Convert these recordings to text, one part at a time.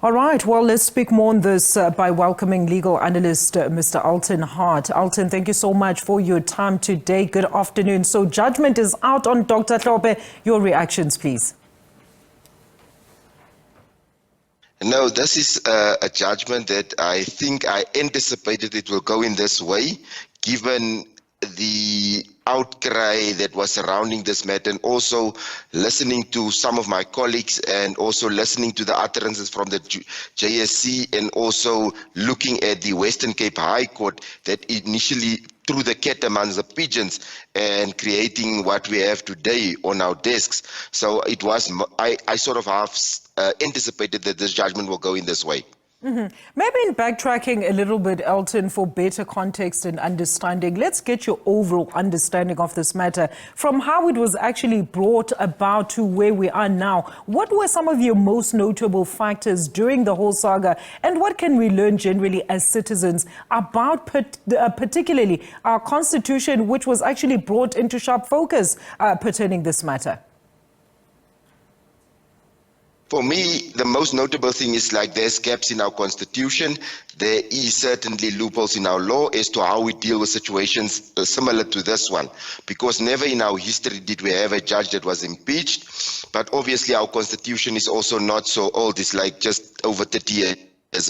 All right, well, let's speak more on this by welcoming legal analyst Mr. Elton Hart. Elton, thank you so much for your time today. Good afternoon. So judgment is out on Dr. Hlophe. Your reactions, please. No, this is a judgment that I think I anticipated it will go in this way, given the outcry that was surrounding this matter, and also listening to some of my colleagues and also listening to the utterances from the JSC, and also looking at the Western Cape High Court that initially threw the cat amongst the pigeons and creating what we have today on our desks. So it was, I sort of have anticipated that this judgment will go in this way. Mm-hmm. Maybe in backtracking a little bit, Elton, for better context and understanding, let's get your overall understanding of this matter from how it was actually brought about to where we are now. What were some of your most notable factors during the whole saga, and what can we learn generally as citizens about particularly our constitution, which was actually brought into sharp focus pertaining this matter? For me, the most notable thing is like there's gaps in our constitution. There is certainly loopholes in our law as to how we deal with situations similar to this one. Because never in our history did we have a judge that was impeached. But obviously our constitution is also not so old. It's like just over 30 years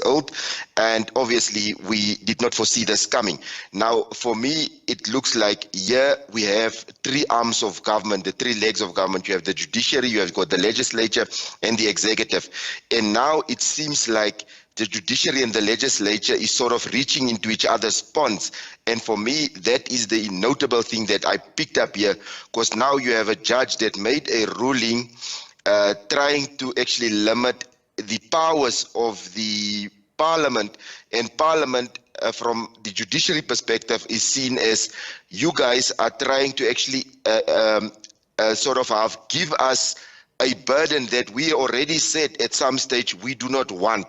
old, and obviously we did not foresee this coming. Now, for me, it looks like here we have three arms of government, the three legs of government. You have the judiciary, you have got the legislature, and the executive. And now it seems like the judiciary and the legislature is sort of reaching into each other's ponds. And for me, that is the notable thing that I picked up here, because now you have a judge that made a ruling trying to actually limit the powers of the parliament, and parliament from the judiciary perspective is seen as you guys are trying to actually sort of give us a burden that we already said at some stage we do not want.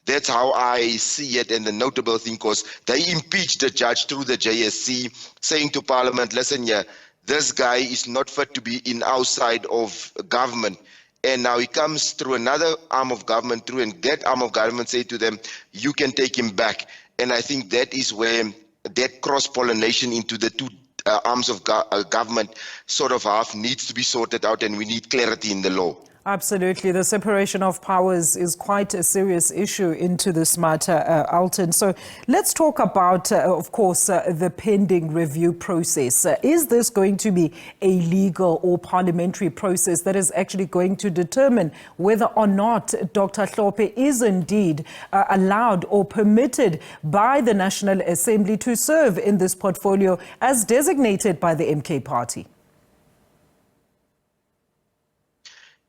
That's how I see it. And the notable thing, because they impeached the judge through the JSC, saying to parliament, listen here, this guy is not fit to be in our side of government. And now he comes through another arm of government through, and that arm of government say to them, you can take him back. And I think that is where that cross-pollination into the two arms of government sort of needs to be sorted out, and we need clarity in the law. Absolutely. The separation of powers is quite a serious issue into this matter, Elton. So let's talk about, of course, the pending review process. Is this going to be a legal or parliamentary process that is actually going to determine whether or not Dr. Hlophe is indeed allowed or permitted by the National Assembly to serve in this portfolio as designated by the MK party?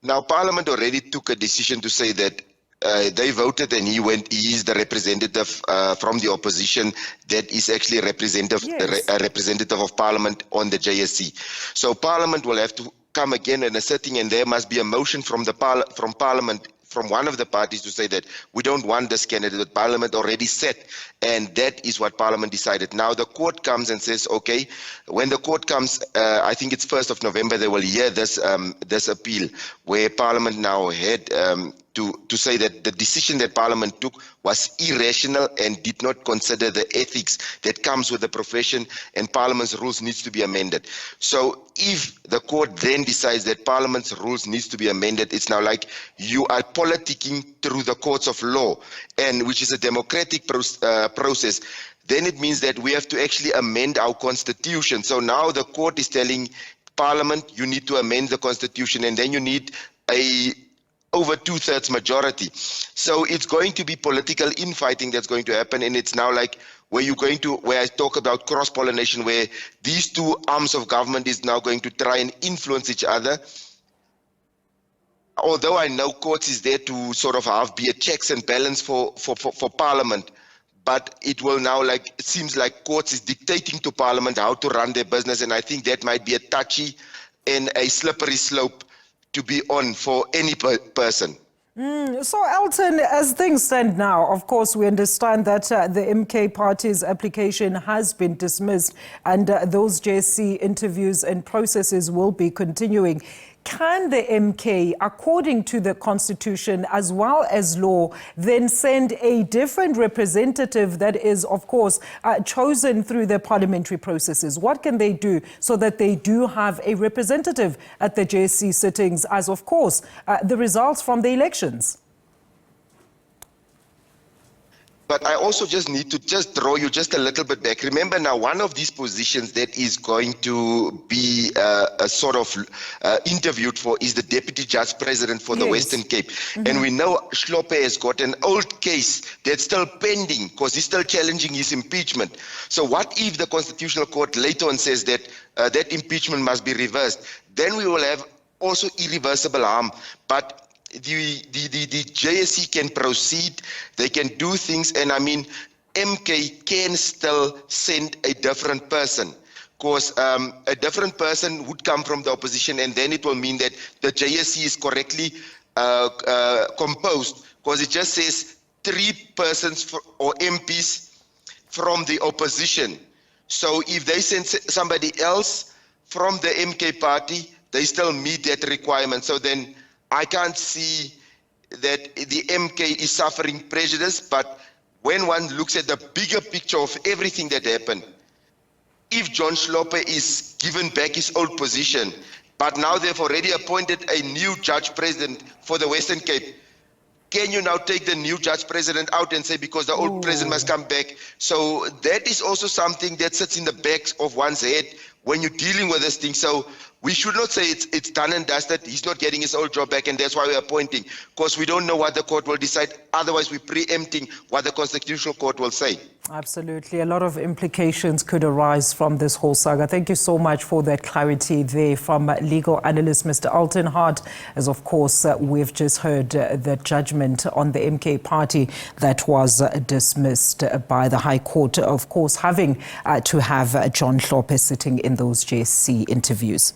Now, Parliament already took a decision to say that they voted, and he is the representative from the opposition that is actually a representative of Parliament on the JSC. So Parliament will have to come again in a sitting, and there must be a motion from Parliament, from one of the parties, to say that we don't want this candidate that Parliament already set, and that is what Parliament decided. Now the court comes and says, okay, when the court comes, I think it's 1st of November, they will hear this appeal, where Parliament now had to say that the decision that Parliament took was irrational and did not consider the ethics that comes with the profession, and Parliament's rules needs to be amended. So if the court then decides that Parliament's rules needs to be amended, it's now like you are politicking through the courts of law, and which is a democratic process. Then it means that we have to actually amend our constitution. So now the court is telling Parliament, you need to amend the constitution, and then you need over 2/3 majority. So it's going to be political infighting that's going to happen, and it's now like where I talk about cross-pollination, where these two arms of government is now going to try and influence each other. Although I know courts is there to sort of be a checks and balance for Parliament, but it will now it seems like courts is dictating to Parliament how to run their business, and I think that might be a touchy and a slippery slope to be on for any person. So, Elton, as things stand now, of course, we understand that the MK party's application has been dismissed, and those JSC interviews and processes will be continuing. can the MK, according to the Constitution as well as law, then send a different representative that is, of course, chosen through the parliamentary processes? What can they do so that they do have a representative at the JSC sittings as, of course, the results from the elections? But I also just need to just draw you just a little bit back. Remember now, one of these positions that is going to be interviewed for is the Deputy Judge President for the Western Cape. And we know Hlophe has got an old case that's still pending because he's still challenging his impeachment. So what if the Constitutional Court later on says that that impeachment must be reversed? Then we will have also irreversible harm. But the JSC can proceed, they can do things, and I mean, MK can still send a different person, because a different person would come from the opposition, and then it will mean that the JSC is correctly composed, because it just says 3 persons or MPs from the opposition. So if they send somebody else from the MK party, they still meet that requirement. So then I can't see that the MK is suffering prejudice, but when one looks at the bigger picture of everything that happened, if John Hlophe is given back his old position, but now they've already appointed a new judge president for the Western Cape, can you now take the new judge president out and say because the old president must come back? So that is also something that sits in the back of one's head when you're dealing with this thing. So we should not say it's done and dusted. He's not getting his old job back, and that's why we're appointing, because we don't know what the court will decide. Otherwise, we're preempting what the Constitutional Court will say. Absolutely. A lot of implications could arise from this whole saga. Thank you so much for that clarity there from legal analyst Mr. Elton Hart. As of course, we've just heard the judgment on the MK party that was dismissed by the High Court, of course, having to have John Hlophe sitting in those JSC interviews.